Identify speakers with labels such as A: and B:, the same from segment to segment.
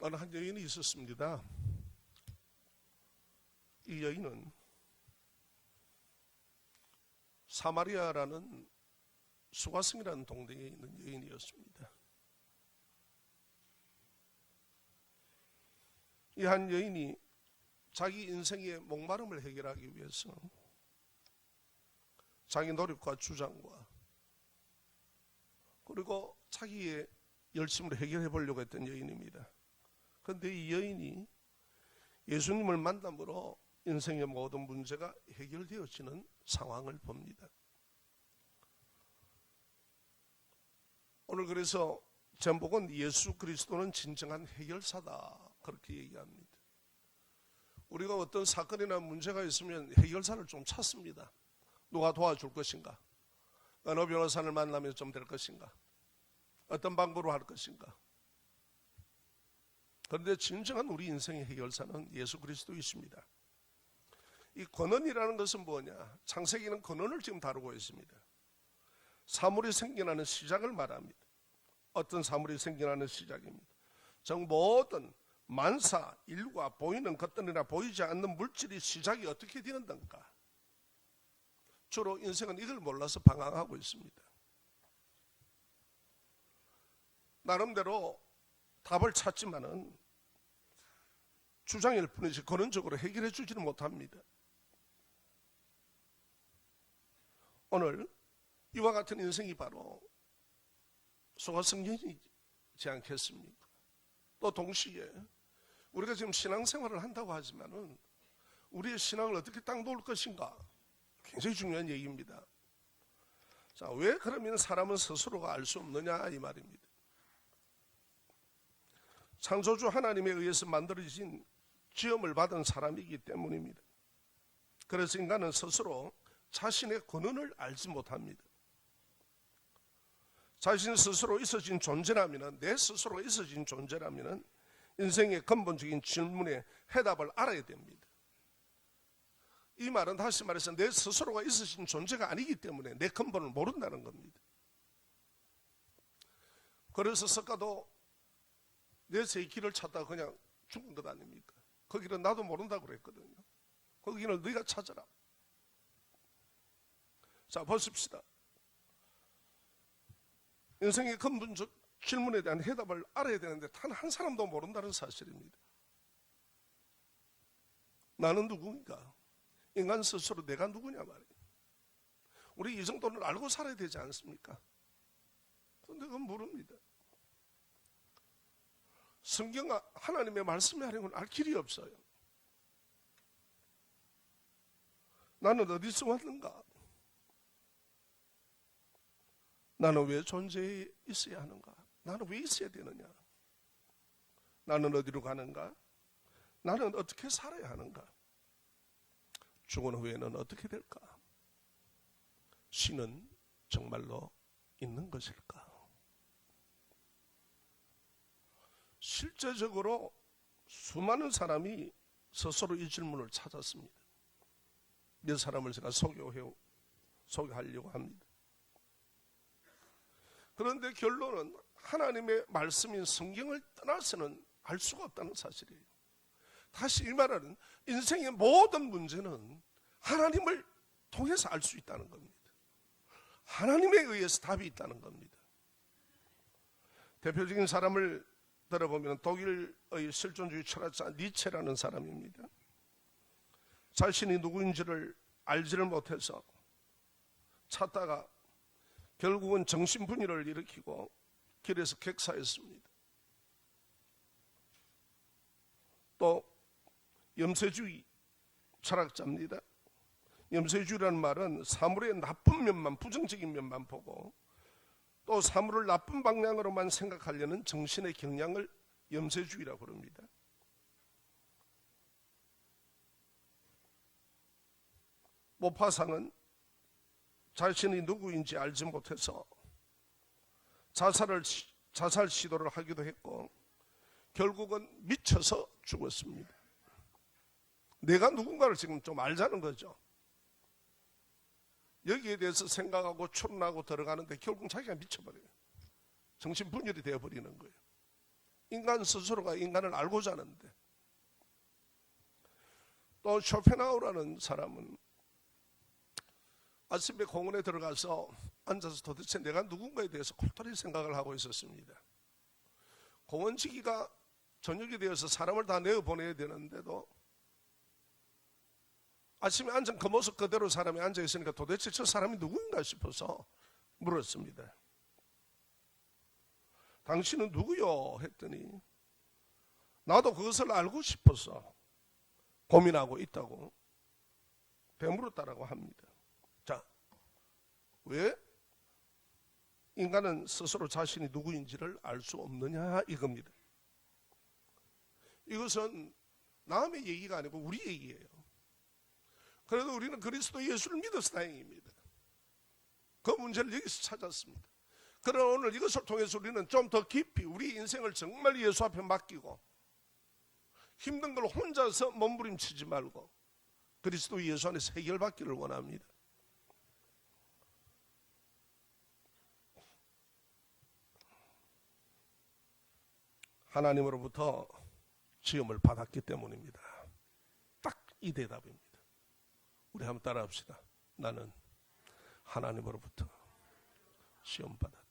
A: 어느 한 여인이 있었습니다. 이 여인은 사마리아라는 수가성이라는 동네에 있는 여인이었습니다. 이 한 여인이 자기 인생의 목마름을 해결하기 위해서 자기 노력과 주장과 그리고 자기의 열심으로 해결해 보려고 했던 여인입니다. 그런데 이 여인이 예수님을 만남으로 인생의 모든 문제가 해결되어지는 상황을 봅니다. 오늘 그래서 제목은 예수 그리스도는 진정한 해결사다 그렇게 얘기합니다. 우리가 어떤 사건이나 문제가 있으면 해결사를 좀 찾습니다. 누가 도와줄 것인가? 어느 변호사를 만나면 좀 될 것인가? 어떤 방법으로 할 것인가? 그런데 진정한 우리 인생의 해결사는 예수 그리스도이십니다. 이 근원이라는 것은 뭐냐? 창세기는 근원을 지금 다루고 있습니다. 사물이 생겨나는 시작을 말합니다. 어떤 사물이 생겨나는 시작입니다. 즉 모든 만사, 일과 보이는 것들이나 보이지 않는 물질이 시작이 어떻게 되는가? 주로 인생은 이걸 몰라서 방황하고 있습니다. 나름대로 답을 찾지만은 주장일 뿐이지 근원적으로 해결해 주지는 못합니다. 오늘 이와 같은 인생이 바로 소가성경이지 않겠습니까? 또 동시에 우리가 지금 신앙생활을 한다고 하지만은 우리의 신앙을 어떻게 딱 놓을 것인가? 굉장히 중요한 얘기입니다. 자, 왜 그러면 사람은 스스로가 알 수 없느냐 이 말입니다. 창조주 하나님에 의해서 만들어진 지음을 받은 사람이기 때문입니다. 그래서 인간은 스스로 자신의 근원을 알지 못합니다. 자신 스스로 있어진 존재라면, 내 스스로 있어진 존재라면 인생의 근본적인 질문에 해답을 알아야 됩니다. 이 말은 다시 말해서 내 스스로가 있어진 존재가 아니기 때문에 내 근본을 모른다는 겁니다. 그래서 석가도 내 새 길을 찾다가 그냥 죽은 것 아닙니까? 그 길은 나도 모른다고 그랬거든요. 그 길을 네가 찾아라. 자, 보십시다. 인생의 근본적 질문에 대한 해답을 알아야 되는데 단 한 사람도 모른다는 사실입니다. 나는 누구인가? 인간 스스로 내가 누구냐 말이에요. 우리 이 정도는 알고 살아야 되지 않습니까? 그런데 그건 모릅니다. 성경 하나님의 말씀이 하려면 알 길이 없어요. 나는 어디서 왔는가? 나는 왜 존재해 있어야 하는가? 나는 왜 있어야 되느냐? 나는 어디로 가는가? 나는 어떻게 살아야 하는가? 죽은 후에는 어떻게 될까? 신은 정말로 있는 것일까? 실제적으로 수많은 사람이 스스로 이 질문을 찾았습니다. 몇 사람을 제가 소개하려고 합니다. 그런데 결론은 하나님의 말씀인 성경을 떠나서는 알 수가 없다는 사실이에요. 다시 이 말하는 인생의 모든 문제는 하나님을 통해서 알 수 있다는 겁니다. 하나님에 의해서 답이 있다는 겁니다. 대표적인 사람을 들어보면 독일의 실존주의 철학자 니체라는 사람입니다. 자신이 누구인지를 알지를 못해서 찾다가 결국은 정신분열을 일으키고 길에서 객사했습니다. 또 염세주의 철학자입니다. 염세주의라는 말은 사물의 나쁜 면만, 부정적인 면만 보고 또 사물을 나쁜 방향으로만 생각하려는 정신의 경향을 염세주의라고 합니다. 모파상은 자신이 누구인지 알지 못해서 자살 시도를 하기도 했고 결국은 미쳐서 죽었습니다. 내가 누군가를 지금 좀 알자는 거죠. 여기에 대해서 생각하고 추론하고 들어가는데 결국 자기가 미쳐버려요. 정신분열이 되어버리는 거예요. 인간 스스로가 인간을 알고자 하는데, 또 쇼펜하우라는 사람은 아침에 공원에 들어가서 앉아서 도대체 내가 누군가에 대해서 골똘히 생각을 하고 있었습니다. 공원지기가 저녁이 되어서 사람을 다 내어보내야 되는데도 아침에 앉은 그 모습 그대로 사람이 앉아있으니까 도대체 저 사람이 누구인가 싶어서 물었습니다. 당신은 누구요? 했더니 나도 그것을 알고 싶어서 고민하고 있다고 되물었다라고 합니다. 자, 왜 인간은 스스로 자신이 누구인지를 알 수 없느냐 이겁니다. 이것은 남의 얘기가 아니고 우리 얘기예요. 그래도 우리는 그리스도 예수를 믿어서 다행입니다. 그 문제를 여기서 찾았습니다. 그러나 오늘 이것을 통해서 우리는 좀 더 깊이 우리 인생을 정말 예수 앞에 맡기고 힘든 걸 혼자서 몸부림치지 말고 그리스도 예수 안에서 해결받기를 원합니다. 하나님으로부터 지음을 받았기 때문입니다. 딱 이 대답입니다. 우리 한번 따라합시다. 나는 하나님으로부터 시험 받았다.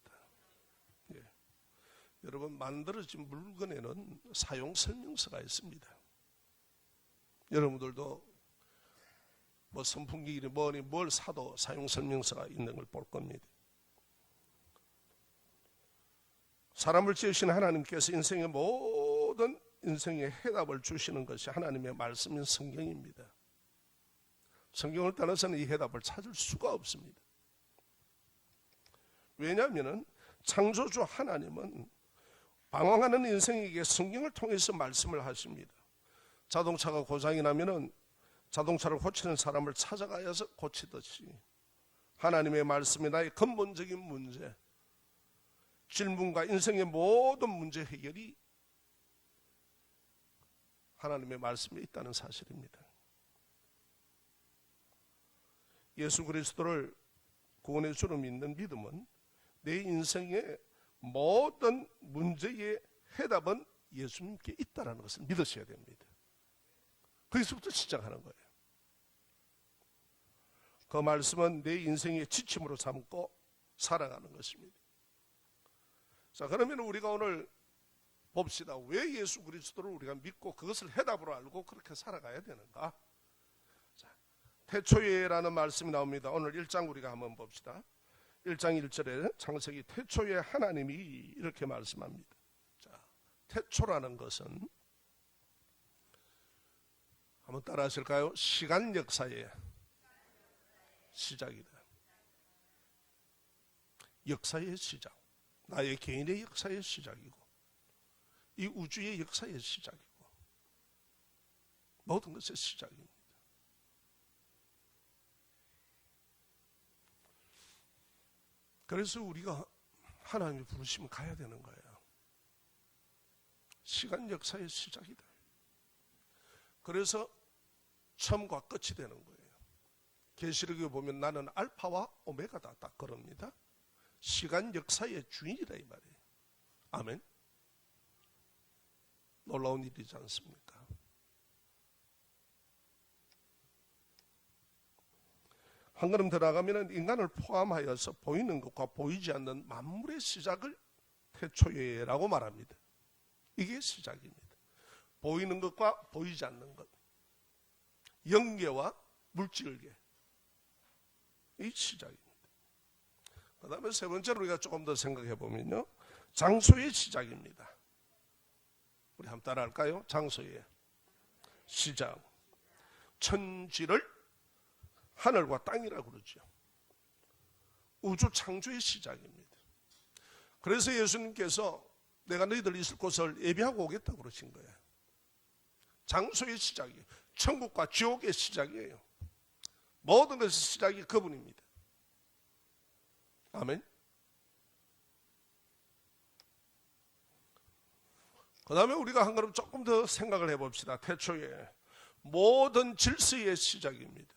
A: 예. 여러분, 만들어진 물건에는 사용 설명서가 있습니다. 여러분들도 뭐 선풍기니 뭐니 뭘 사도 사용 설명서가 있는 걸 볼 겁니다. 사람을 지으신 하나님께서 인생의 모든 인생의 해답을 주시는 것이 하나님의 말씀인 성경입니다. 성경을 떠나서는 이 해답을 찾을 수가 없습니다. 왜냐하면 창조주 하나님은 방황하는 인생에게 성경을 통해서 말씀을 하십니다. 자동차가 고장이 나면은 자동차를 고치는 사람을 찾아가서 고치듯이 하나님의 말씀이 나의 근본적인 문제, 질문과 인생의 모든 문제 해결이 하나님의 말씀에 있다는 사실입니다. 예수 그리스도를 구원의 주로 믿는 믿음은 내 인생의 모든 문제의 해답은 예수님께 있다는 것을 믿으셔야 됩니다. 거기서부터 시작하는 거예요. 그 말씀은 내 인생의 지침으로 삼고 살아가는 것입니다. 자, 그러면 우리가 오늘 봅시다. 왜 예수 그리스도를 우리가 믿고 그것을 해답으로 알고 그렇게 살아가야 되는가? 자, 태초에라는 말씀이 나옵니다. 오늘 1장 우리가 한번 봅시다. 1장 1절에 창세기 태초에 하나님이 이렇게 말씀합니다. 자, 태초라는 것은 한번 따라 하실까요? 시간 역사의 시작이다. 역사의 시작. 나의 개인의 역사의 시작이고 이 우주의 역사의 시작이고 모든 것의 시작입니다. 그래서 우리가 하나님이 부르시면 가야 되는 거예요. 시간 역사의 시작이다. 그래서 처음과 끝이 되는 거예요. 계시록에 보면 나는 알파와 오메가다 딱 그럽니다. 시간 역사의 주인이다 이 말이에요. 아멘. 놀라운 일이지 않습니까? 한 걸음 들어가면 인간을 포함하여서 보이는 것과 보이지 않는 만물의 시작을 태초에라고 말합니다. 이게 시작입니다. 보이는 것과 보이지 않는 것, 영계와 물질계, 이 시작입니다. 그 다음에 세 번째로 우리가 조금 더 생각해 보면요, 장소의 시작입니다. 우리 한번 따라 할까요? 장소의 시작. 천지를 하늘과 땅이라고 그러죠. 우주 창조의 시작입니다. 그래서 예수님께서 내가 너희들 있을 곳을 예비하고 오겠다고 그러신 거예요. 장소의 시작이에요. 천국과 지옥의 시작이에요. 모든 것의 시작이 그분입니다. 아멘. 그 다음에 우리가 한 걸음 조금 더 생각을 해봅시다. 태초에 모든 질서의 시작입니다.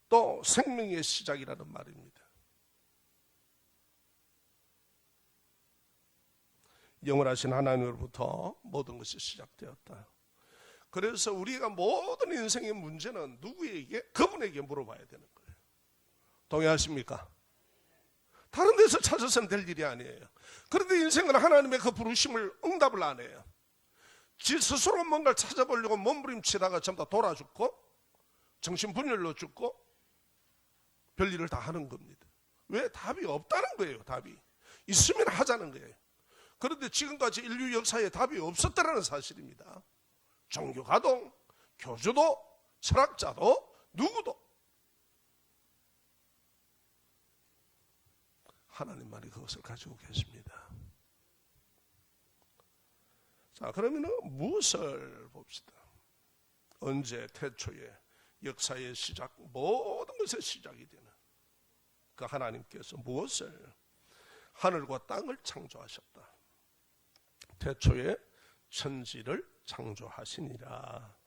A: 또 생명의 시작이라는 말입니다. 영원하신 하나님으로부터 모든 것이 시작되었다. 그래서 우리가 모든 인생의 문제는 누구에게? 그분에게 물어봐야 되는 거예요. 동의하십니까? 다른 데서 찾아서는 될 일이 아니에요. 그런데 인생은 하나님의 그 부르심을 응답을 안 해요. 지 스스로 뭔가를 찾아보려고 몸부림치다가 전부 다 돌아 죽고 정신분열로 죽고 별일을 다 하는 겁니다. 왜? 답이 없다는 거예요. 답이 있으면 하자는 거예요. 그런데 지금까지 인류 역사에 답이 없었다는 사실입니다. 종교가도, 교주도, 철학자도, 누구도 하나님만이 그것을 가지고 계십니다. 자, 그러면 무엇을 봅시다. 언제? 태초에 역사의 시작, 모든 것의 시작이 되는 그 하나님께서 무엇을? 하늘과 땅을 창조하셨다. 태초에 천지를 창조하시니라.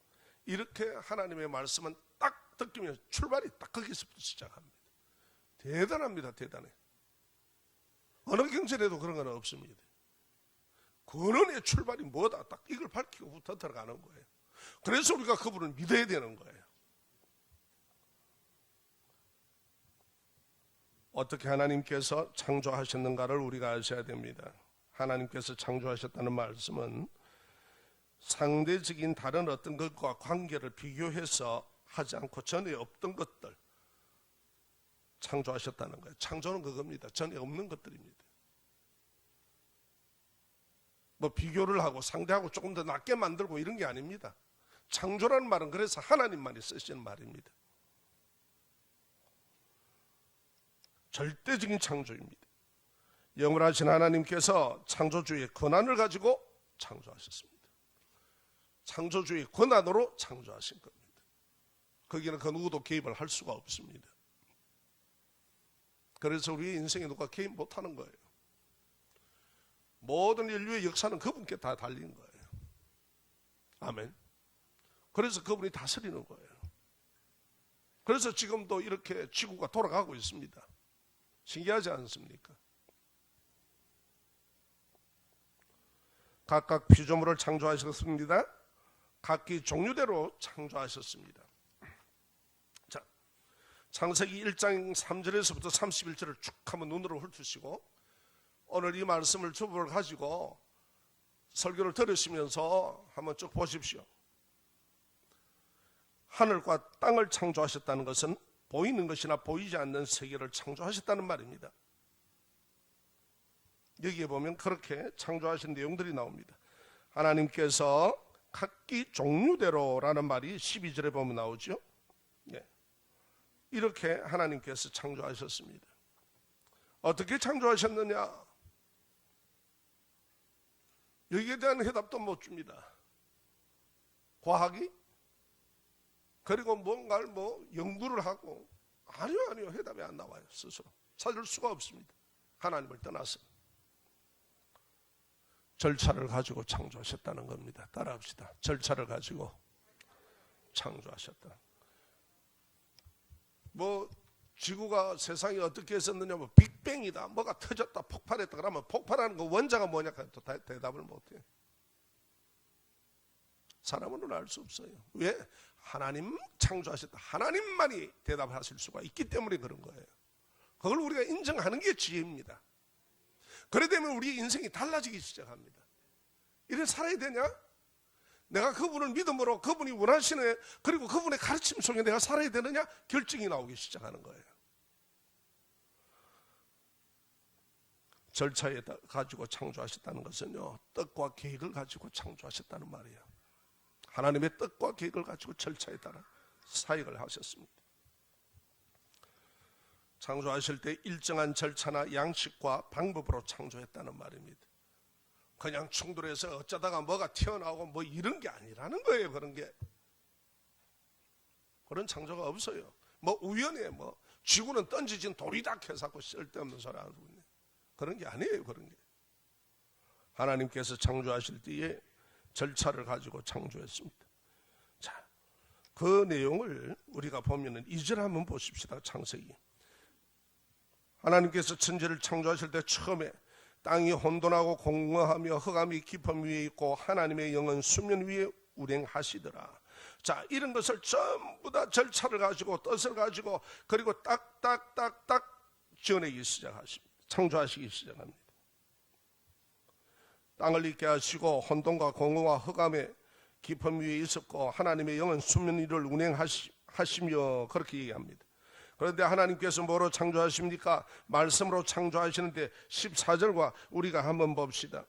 A: 이렇게 하나님의 말씀은 딱 듣기면 출발이 딱 거기서부터 시작합니다. 대단합니다. 대단해. 어느 경전에도 그런 건 없습니다. 근원의 출발이 뭐다? 딱 이걸 밝히고부터 들어가는 거예요. 그래서 우리가 그분을 믿어야 되는 거예요. 어떻게 하나님께서 창조하셨는가를 우리가 아셔야 됩니다. 하나님께서 창조하셨다는 말씀은 상대적인 다른 어떤 것과 관계를 비교해서 하지 않고 전에 없던 것들 창조하셨다는 거예요. 창조는 그겁니다. 전에 없는 것들입니다. 뭐 비교를 하고 상대하고 조금 더 낮게 만들고 이런 게 아닙니다. 창조라는 말은 그래서 하나님만이 쓰시는 말입니다. 절대적인 창조입니다. 영원하신 하나님께서 창조주의 권한을 가지고 창조하셨습니다. 창조주의 권한으로 창조하신 겁니다. 거기는 그 누구도 개입을 할 수가 없습니다. 그래서 우리의 인생에 누가 개입 못하는 거예요. 모든 인류의 역사는 그분께 다 달린 거예요. 아멘. 그래서 그분이 다스리는 거예요. 그래서 지금도 이렇게 지구가 돌아가고 있습니다. 신기하지 않습니까? 각각 피조물을 창조하셨습니다. 각기 종류대로 창조하셨습니다. 자, 창세기 1장 3절에서부터 31절을 쭉 한번 눈으로 훑으시고 오늘 이 말씀을 주보를 가지고 설교를 들으시면서 한번 쭉 보십시오. 하늘과 땅을 창조하셨다는 것은 보이는 것이나 보이지 않는 세계를 창조하셨다는 말입니다. 여기에 보면 그렇게 창조하신 내용들이 나옵니다. 하나님께서 각기 종류대로라는 말이 12절에 보면 나오죠. 네. 이렇게 하나님께서 창조하셨습니다. 어떻게 창조하셨느냐? 여기에 대한 해답도 못 줍니다. 과학이? 그리고 뭔가를 연구를 하고 아니요 해답이 안 나와요. 스스로 찾을 수가 없습니다. 하나님을 떠나서 절차를 가지고 창조하셨다는 겁니다. 따라합시다. 절차를 가지고 창조하셨다. 지구가 세상이 어떻게 했었느냐, 빅뱅이다, 뭐가 터졌다, 폭발했다 그러면 폭발하는 거 원자가 뭐냐 또 대답을 못해요. 사람은 알 수 없어요. 왜? 하나님 창조하셨다. 하나님만이 대답하실 수가 있기 때문에 그런 거예요. 그걸 우리가 인정하는 게 지혜입니다. 그래 되면 우리 인생이 달라지기 시작합니다. 이래 살아야 되냐? 내가 그분을 믿음으로 그분이 원하시네, 그리고 그분의 가르침 속에 내가 살아야 되느냐? 결정이 나오기 시작하는 거예요. 절차에 가지고 창조하셨다는 것은요, 뜻과 계획을 가지고 창조하셨다는 말이에요. 하나님의 뜻과 계획을 가지고 절차에 따라 사역을 하셨습니다. 창조하실 때 일정한 절차나 양식과 방법으로 창조했다는 말입니다. 그냥 충돌해서 어쩌다가 뭐가 튀어나오고 이런 게 아니라는 거예요. 그런 창조가 없어요. 우연해. 지구는 던지진 돌이다 해서 쓸데없는 소리 하고 있네. 그런 게 아니에요. 그런 게 하나님께서 창조하실 때에 절차를 가지고 창조했습니다. 자, 그 내용을 우리가 보면은 2절 한번 보십시다. 창세기. 하나님께서 천지를 창조하실 때 처음에 땅이 혼돈하고 공허하며 흑암이 깊음 위에 있고 하나님의 영은 수면 위에 운행하시더라. 자, 이런 것을 전부 다 절차를 가지고 뜻을 가지고 그리고 딱딱딱딱 지어내기 시작하십니다. 창조하시기 시작합니다. 땅을 있게 하시고 혼돈과 공허와 흑암의 깊음 위에 있었고 하나님의 영은 수면 위를 운행하시며 그렇게 얘기합니다. 그런데 하나님께서 뭐로 창조하십니까? 말씀으로 창조하시는데 14절과 우리가 한번 봅시다.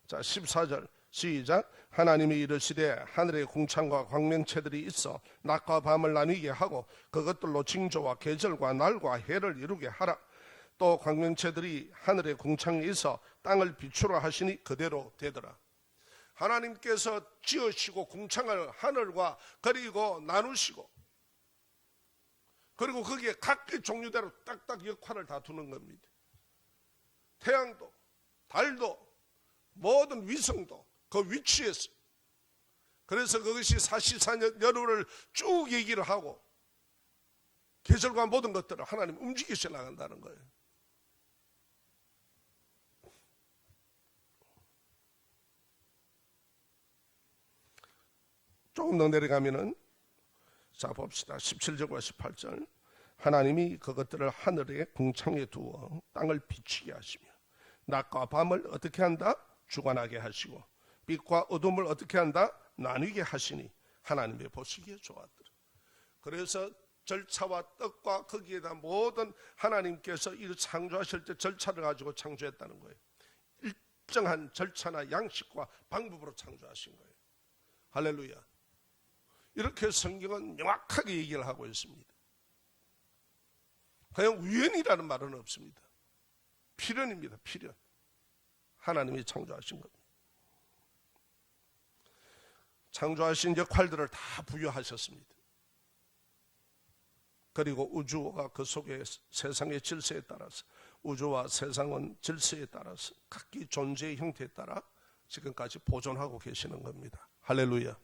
A: 자, 14절 시작. 하나님이 이르시되 하늘의 궁창과 광명체들이 있어 낮과 밤을 나뉘게 하고 그것들로 징조와 계절과 날과 해를 이루게 하라. 또 광명체들이 하늘의 궁창에 있어 땅을 비추라 하시니 그대로 되더라. 하나님께서 지으시고 궁창을 하늘과 그리고 나누시고 그리고 거기에 각기 종류대로 딱딱 역할을 다 두는 겁니다. 태양도 달도 모든 위성도 그 위치에서, 그래서 그것이 사시사열을 쭉 얘기를 하고 계절과 모든 것들을 하나님 움직이셔 나간다는 거예요. 조금 더 내려가면은 자 봅시다. 17절과 18절. 하나님이 그것들을 하늘의 궁창에 두어 땅을 비추게 하시며 낮과 밤을 어떻게 한다? 주관하게 하시고 빛과 어둠을 어떻게 한다? 나뉘게 하시니 하나님의 보시기에 좋았더라. 그래서 절차와 뜻과 거기에다 모든 하나님께서 이 창조하실 때 절차를 가지고 창조했다는 거예요. 일정한 절차나 양식과 방법으로 창조하신 거예요. 할렐루야. 이렇게 성경은 명확하게 얘기를 하고 있습니다. 그냥 우연이라는 말은 없습니다. 필연입니다. 필연. 하나님이 창조하신 겁니다. 창조하신 역할들을 다 부여하셨습니다. 그리고 우주가 그 속에 세상의 질서에 따라서, 우주와 세상은 질서에 따라서 각기 존재의 형태에 따라 지금까지 보존하고 계시는 겁니다. 할렐루야.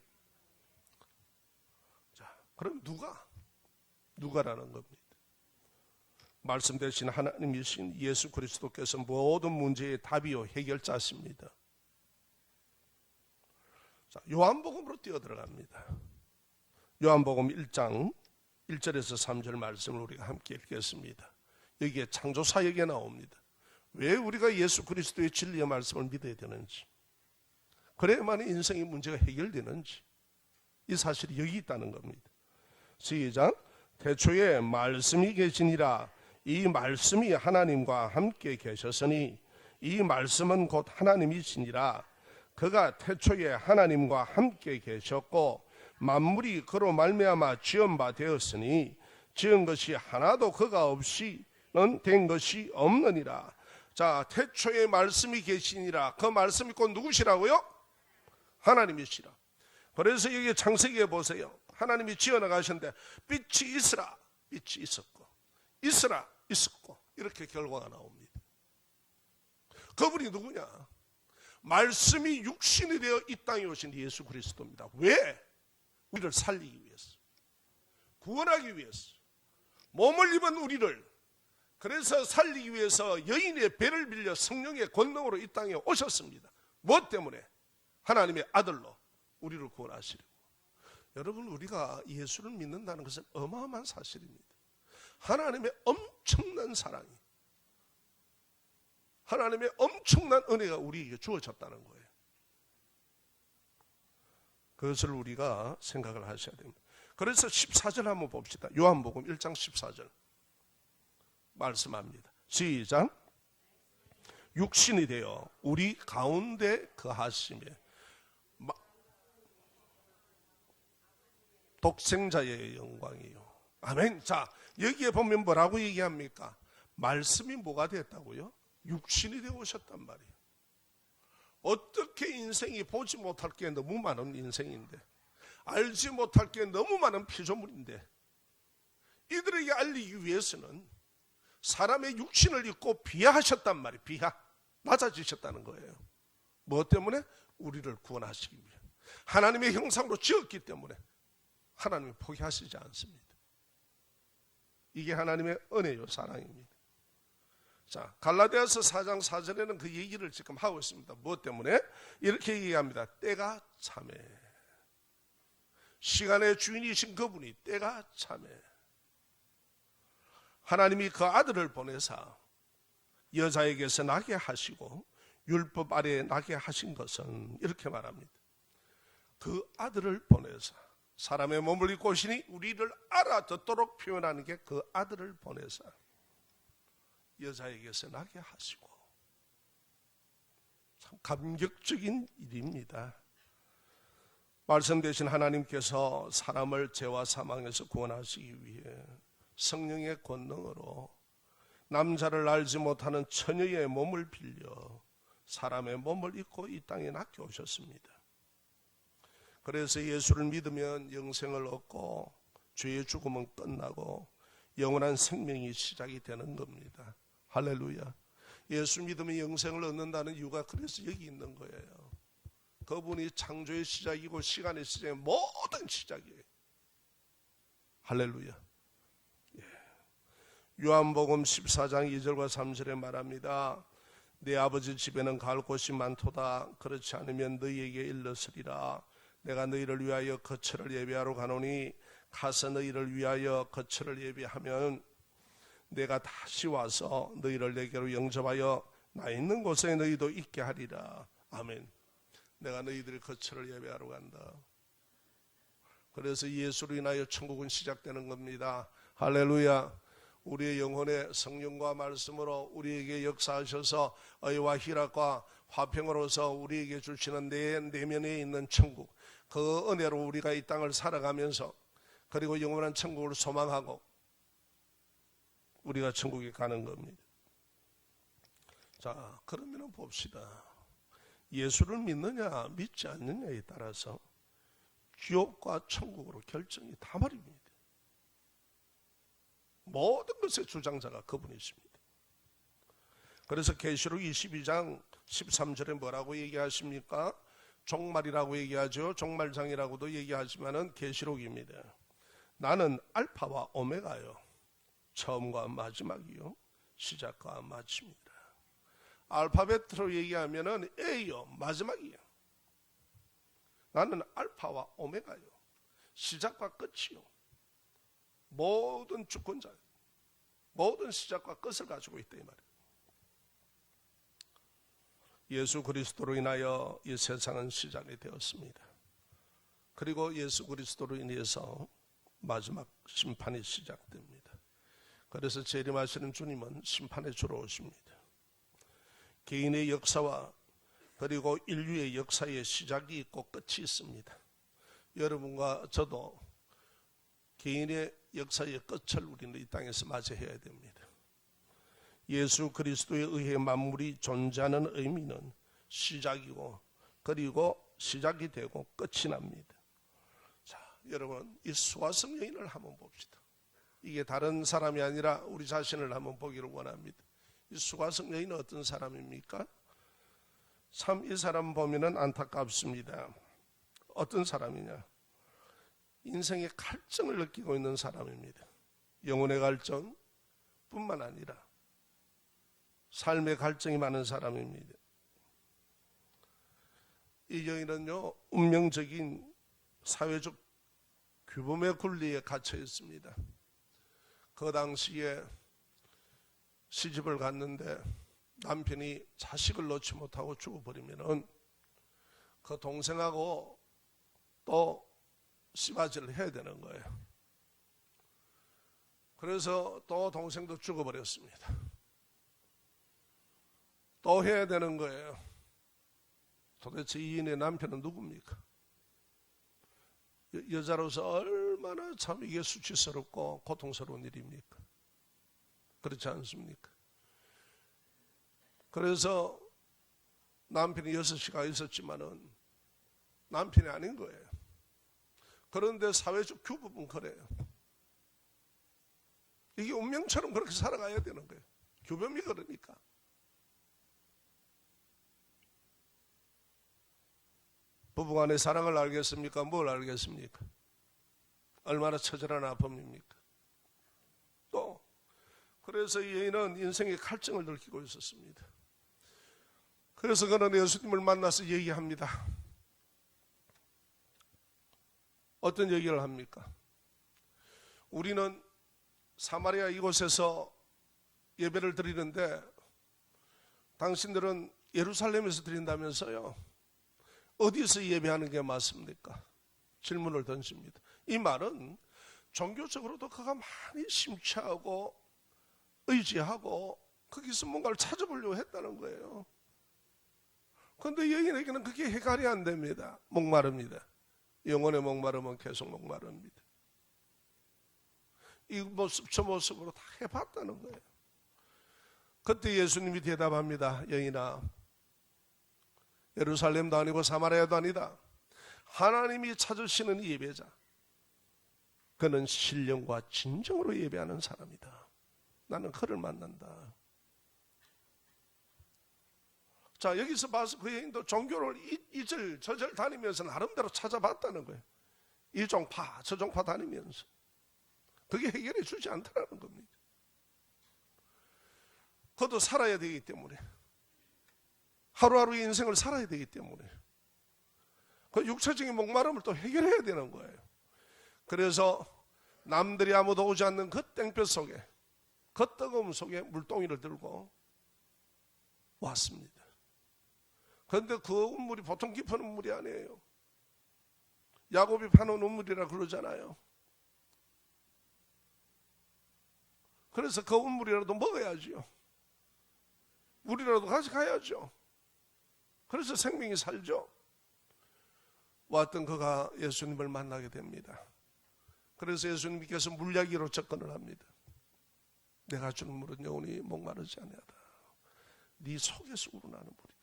A: 자, 그럼 누가라는 겁니다. 말씀 대신 하나님이신 예수 그리스도께서 모든 문제의 답이요 해결자십니다. 자, 요한복음으로 뛰어들어갑니다. 요한복음 1장 1절에서 3절 말씀을 우리가 함께 읽겠습니다. 여기에 창조 사역에 나옵니다. 왜 우리가 예수 그리스도의 진리의 말씀을 믿어야 되는지, 그래야만 인생의 문제가 해결되는지, 이 사실이 여기 있다는 겁니다. 시작. 태초에 말씀이 계시니라. 이 말씀이 하나님과 함께 계셨으니 이 말씀은 곧 하나님이시니라. 그가 태초에 하나님과 함께 계셨고 만물이 그로 말미암아 지은 바 되었으니 지은 것이 하나도 그가 없이는 된 것이 없느니라. 자, 태초에 말씀이 계시니라. 그 말씀이 곧 누구시라고요? 하나님이시라. 그래서 여기 창세기에 보세요. 하나님이 지어나가셨는데 빛이 있으라. 빛이 있었고 있으라 있었고 이렇게 결과가 나옵니다. 그분이 누구냐? 말씀이 육신이 되어 이 땅에 오신 예수 그리스도입니다. 왜? 우리를 살리기 위해서, 구원하기 위해서, 몸을 입은 우리를 그래서 살리기 위해서 여인의 배를 빌려 성령의 권능으로 이 땅에 오셨습니다. 무엇 때문에? 하나님의 아들로 우리를 구원하시려고. 여러분, 우리가 예수를 믿는다는 것은 어마어마한 사실입니다. 하나님의 엄청난 사랑이, 하나님의 엄청난 은혜가 우리에게 주어졌다는 거예요. 그것을 우리가 생각을 하셔야 됩니다. 그래서 14절 한번 봅시다. 요한복음 1장 14절 말씀합니다. 시작. 육신이 되어 우리 가운데 거하시며 독생자의 영광이요. 아멘. 자, 여기에 보면 뭐라고 얘기합니까? 말씀이 뭐가 됐다고요? 육신이 되어 오셨단 말이에요. 어떻게 인생이 보지 못할 게 너무 많은 인생인데, 알지 못할 게 너무 많은 피조물인데, 이들에게 알리기 위해서는 사람의 육신을 입고 비하하셨단 말이에요. 비하. 낮아지셨다는 거예요. 무엇 때문에? 우리를 구원하시기 위해. 하나님의 형상으로 지었기 때문에 하나님이 포기하시지 않습니다. 이게 하나님의 은혜요, 사랑입니다. 자, 갈라디아서 4장 4절에는 그 얘기를 지금 하고 있습니다. 무엇 때문에? 이렇게 얘기합니다. 때가 참해. 시간의 주인이신 그분이 때가 참해. 하나님이 그 아들을 보내사 여자에게서 나게 하시고 율법 아래에 나게 하신 것은 이렇게 말합니다. 그 아들을 보내사 사람의 몸을 입고 오시니 우리를 알아듣도록 표현하는 게 그 아들을 보내사 여자에게서 나게 하시고. 참 감격적인 일입니다. 말씀되신 하나님께서 사람을 죄와 사망에서 구원하시기 위해 성령의 권능으로 남자를 알지 못하는 처녀의 몸을 빌려 사람의 몸을 입고 이 땅에 낚여 오셨습니다. 그래서 예수를 믿으면 영생을 얻고 죄의 죽음은 끝나고 영원한 생명이 시작이 되는 겁니다. 할렐루야. 예수 믿으면 영생을 얻는다는 이유가 그래서 여기 있는 거예요. 그분이 창조의 시작이고 시간의 시작의 모든 시작이에요. 할렐루야. 예. 요한복음 14장 2절과 3절에 말합니다. 내 아버지 집에는 갈 곳이 많도다. 그렇지 않으면 너희에게 일렀으리라. 내가 너희를 위하여 거처를 예비하러 가노니 가서 너희를 위하여 거처를 예비하면 내가 다시 와서 너희를 내게로 영접하여 나 있는 곳에 너희도 있게 하리라. 아멘. 내가 너희들의 거처를 예배하러 간다. 그래서 예수로 인하여 천국은 시작되는 겁니다. 할렐루야. 우리의 영혼의 성령과 말씀으로 우리에게 역사하셔서 의와 희락과 화평으로서 우리에게 주시는 내 내면에 있는 천국, 그 은혜로 우리가 이 땅을 살아가면서 그리고 영원한 천국을 소망하고 우리가 천국에 가는 겁니다. 자, 그러면 봅시다. 예수를 믿느냐 믿지 않느냐에 따라서 지옥과 천국으로 결정이 다 말입니다. 모든 것의 주장자가 그분이십니다. 그래서 계시록 22장 13절에 뭐라고 얘기하십니까? 종말이라고 얘기하죠. 종말장이라고도 얘기하지만은 계시록입니다. 나는 알파와 오메가요, 처음과 마지막이요, 시작과 마침이다. 알파벳으로 얘기하면은 A요, 마지막이요. 나는 알파와 오메가요, 시작과 끝이요. 모든 주권자, 모든 시작과 끝을 가지고 있다 이 말이에요. 예수 그리스도로 인하여 이 세상은 시작이 되었습니다. 그리고 예수 그리스도로 인해서 마지막 심판이 시작됩니다. 그래서 재림하시는 주님은 심판에 주러 오십니다. 개인의 역사와 그리고 인류의 역사의 시작이 있고 끝이 있습니다. 여러분과 저도 개인의 역사의 끝을 우리는 이 땅에서 맞이해야 됩니다. 예수 그리스도에 의해 만물이 존재하는 의미는 시작이고 그리고 시작이 되고 끝이 납니다. 자, 여러분 이 수화성 여인을 한번 봅시다. 이게 다른 사람이 아니라 우리 자신을 한번 보기를 원합니다. 이 수화성 여인은 어떤 사람입니까? 참 이 사람 보면은 안타깝습니다. 어떤 사람이냐? 인생의 갈증을 느끼고 있는 사람입니다. 영혼의 갈증 뿐만 아니라 삶의 갈증이 많은 사람입니다. 이 여인은요, 운명적인 사회적 규범의 굴리에 갇혀 있습니다. 그 당시에 시집을 갔는데 남편이 자식을 놓지 못하고 죽어버리면은 그 동생하고 또 씨바지를 해야 되는 거예요. 그래서 또 동생도 죽어버렸습니다. 또 해야 되는 거예요. 도대체 이 인의 남편은 누굽니까? 여자로서 얼마나 참 이게 수치스럽고 고통스러운 일입니까? 그렇지 않습니까? 그래서 남편이 6시가 있었지만은 남편이 아닌 거예요. 그런데 사회적 규범은 그래요. 이게 운명처럼 그렇게 살아가야 되는 거예요. 규범이 그러니까. 부부간의 사랑을 알겠습니까? 뭘 알겠습니까? 얼마나 처절한 아픔입니까? 또 그래서 이 여인은 인생의 갈증을 느끼고 있었습니다. 그래서 그는 예수님을 만나서 얘기합니다. 어떤 얘기를 합니까? 우리는 사마리아 이곳에서 예배를 드리는데 당신들은 예루살렘에서 드린다면서요. 어디서 예배하는 게 맞습니까? 질문을 던집니다. 이 말은 종교적으로도 그가 많이 심취하고 의지하고 거기서 뭔가를 찾아보려고 했다는 거예요. 그런데 여인에게는 그게 해결이 안 됩니다. 목마릅니다. 영혼의 목마름은 계속 목마릅니다. 이 모습 저 모습으로 다 해봤다는 거예요. 그때 예수님이 대답합니다. 여인아, 예루살렘도 아니고 사마리아도 아니다. 하나님이 찾으시는 예배자, 그는 신령과 진정으로 예배하는 사람이다. 나는 그를 만난다. 자, 여기서 봐서 그 여인도 종교를 이절 저절 다니면서 나름대로 찾아봤다는 거예요. 이 종파 저 종파 다니면서. 그게 해결해 주지 않다는 겁니다. 그것도 살아야 되기 때문에, 하루하루의 인생을 살아야 되기 때문에 그 육체적인 목마름을 또 해결해야 되는 거예요. 그래서 남들이 아무도 오지 않는 그 땡볕 속에, 그 뜨거움 속에 물동이를 들고 왔습니다. 그런데 그 우물이 보통 깊은 우물이 아니에요. 야곱이 파놓은 우물이라 그러잖아요. 그래서 그 우물이라도 먹어야지요. 물이라도 가져가야죠. 그래서 생명이 살죠. 왔던 그가 예수님을 만나게 됩니다. 그래서 예수님께서 물야기로 접근을 합니다. 내가 주는 물은 영원히 목마르지 아니하다. 네 속에서 우러나는 물이다.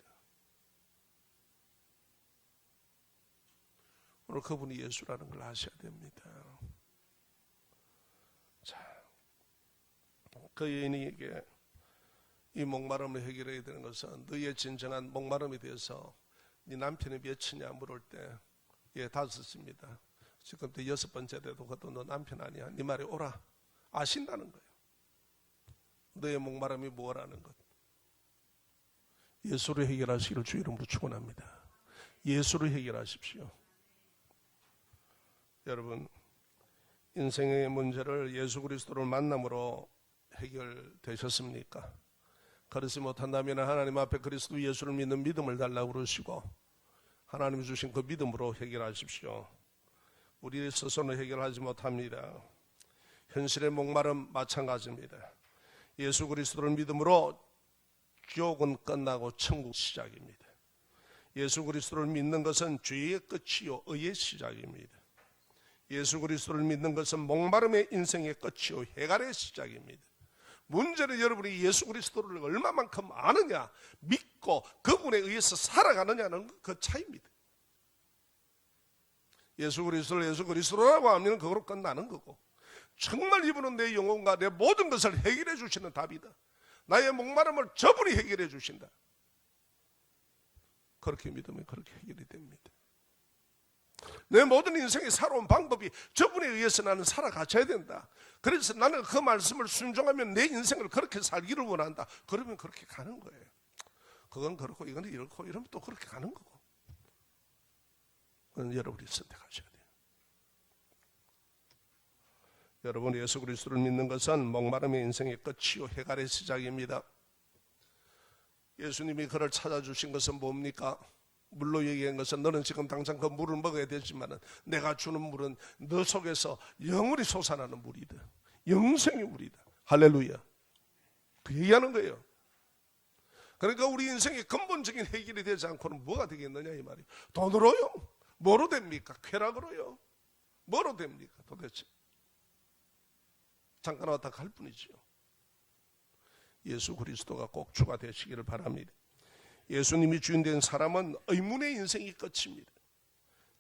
A: 오늘 그분이 예수라는 걸 아셔야 됩니다. 자, 그 여인에게 이 목마름을 해결해야 되는 것은 너의 진정한 목마름에 대해서 네 남편이 몇이냐 물을 때 예, 5입니다. 지금 또 6번째라도 그것도 너 남편 아니야. 네 말이 오라. 아신다는 거예요. 너의 목마름이 뭐라는 것. 예수로 해결하시기를 주 이름으로 축원합니다. 예수로 해결하십시오. 여러분, 인생의 문제를 예수 그리스도를 만남으로 해결되셨습니까? 그렇지 못한다면 하나님 앞에 그리스도 예수를 믿는 믿음을 달라고 그러시고 하나님이 주신 그 믿음으로 해결하십시오. 우리 스스로는 해결하지 못합니다. 현실의 목마름 마찬가지입니다. 예수 그리스도를 믿음으로 지옥은 끝나고 천국 시작입니다. 예수 그리스도를 믿는 것은 죄의 끝이요 의의 시작입니다. 예수 그리스도를 믿는 것은 목마름의 인생의 끝이요 해갈의 시작입니다. 문제는 여러분이 예수 그리스도를 얼마만큼 아느냐, 믿고 그분에 의해서 살아가느냐는 그 차이입니다. 예수 그리스도를 예수 그리스도라고 하면 그거로 끝나는 거고, 정말 이분은 내 영혼과 내 모든 것을 해결해 주시는 답이다. 나의 목마름을 저분이 해결해 주신다. 그렇게 믿으면 그렇게 해결이 됩니다. 내 모든 인생의 살아온 방법이 저분에 의해서 나는 살아가셔야 된다. 그래서 나는 그 말씀을 순종하면 내 인생을 그렇게 살기를 원한다. 그러면 그렇게 가는 거예요. 그건 그렇고 이건 이렇고 이러면 또 그렇게 가는 거고. 그건 여러분이 선택하셔야 돼요. 여러분, 예수 그리스도를 믿는 것은 목마름의 인생의 끝이요 해갈의 시작입니다. 예수님이 그를 찾아주신 것은 뭡니까? 물로 얘기한 것은 너는 지금 당장 그 물을 먹어야 되지만 내가 주는 물은 너 속에서 영원히 솟아나는 물이다. 영생의 물이다. 할렐루야. 그 얘기하는 거예요. 그러니까 우리 인생의 근본적인 해결이 되지 않고는 뭐가 되겠느냐 이 말이에요. 돈으로요? 뭐로 됩니까? 쾌락으로요? 뭐로 됩니까 도대체? 잠깐 왔다 갈 뿐이지요. 예수 그리스도가 꼭 주가 되시기를 바랍니다. 예수님이 주인 된 사람은 의문의 인생이 끝입니다.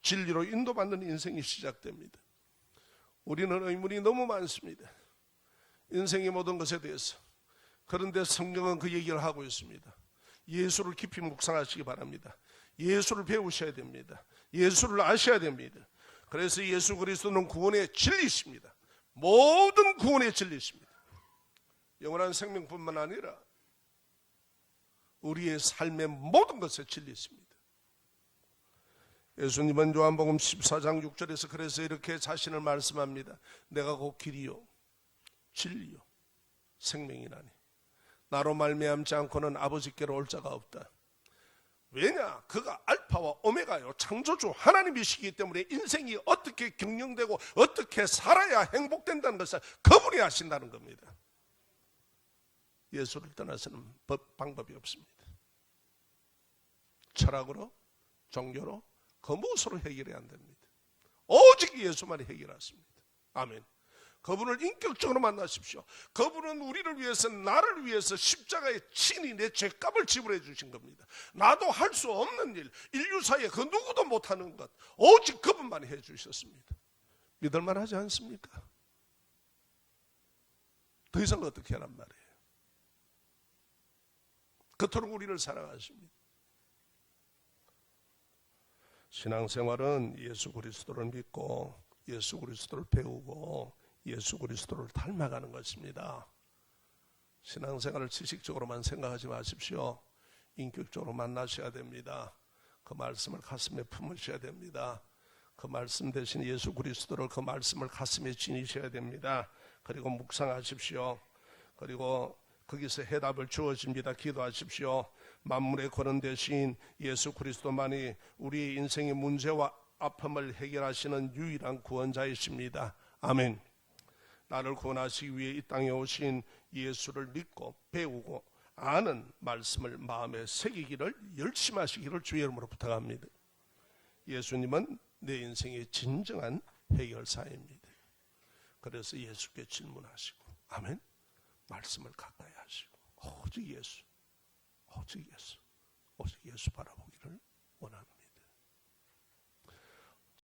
A: 진리로 인도받는 인생이 시작됩니다. 우리는 의문이 너무 많습니다. 인생의 모든 것에 대해서. 그런데 성경은 그 얘기를 하고 있습니다. 예수를 깊이 묵상하시기 바랍니다. 예수를 배우셔야 됩니다. 예수를 아셔야 됩니다. 그래서 예수 그리스도는 구원의 진리이십니다. 모든 구원의 진리이십니다. 영원한 생명뿐만 아니라 우리의 삶의 모든 것에 진리십니다. 예수님은 요한복음 14장 6절에서 그래서 이렇게 자신을 말씀합니다. 내가 곧 길이요 진리요 생명이나니 나로 말미암지 않고는 아버지께로 올 자가 없다. 왜냐? 그가 알파와 오메가요 창조주 하나님이시기 때문에 인생이 어떻게 경영되고 어떻게 살아야 행복된다는 것을 그분이 하신다는 겁니다. 예수를 떠나서는 방법이 없습니다. 철학으로, 종교로, 그 무엇으로 해결이 안 됩니다. 오직 예수만이 해결하십니다. 아멘. 그분을 인격적으로 만나십시오. 그분은 우리를 위해서, 나를 위해서 십자가에 친히 내 죄값을 지불해 주신 겁니다. 나도 할 수 없는 일, 인류사에 그 누구도 못하는 것 오직 그분만이 해 주셨습니다. 믿을만 하지 않습니까? 더 이상 어떻게 하란 말이에요. 그토록 우리를 사랑하십니다. 신앙생활은 예수 그리스도를 믿고 예수 그리스도를 배우고 예수 그리스도를 닮아가는 것입니다. 신앙생활을 지식적으로만 생각하지 마십시오. 인격적으로 만나셔야 됩니다. 그 말씀을 가슴에 품으셔야 됩니다. 그 말씀 대신 예수 그리스도를, 그 말씀을 가슴에 지니셔야 됩니다. 그리고 묵상하십시오. 그리고 거기서 해답을 주어집니다. 기도하십시오. 만물의 근원 되신 예수 그리스도만이 우리 인생의 문제와 아픔을 해결하시는 유일한 구원자이십니다. 아멘. 나를 구원하시기 위해 이 땅에 오신 예수를 믿고 배우고 아는 말씀을 마음에 새기기를 열심히 하시기를 주의 이름으로 부탁합니다. 예수님은 내 인생의 진정한 해결사입니다. 그래서 예수께 질문하시고 아멘. 말씀을 가까이 하시고 오직 예수, 오직 예수, 오직 예수 바라보기를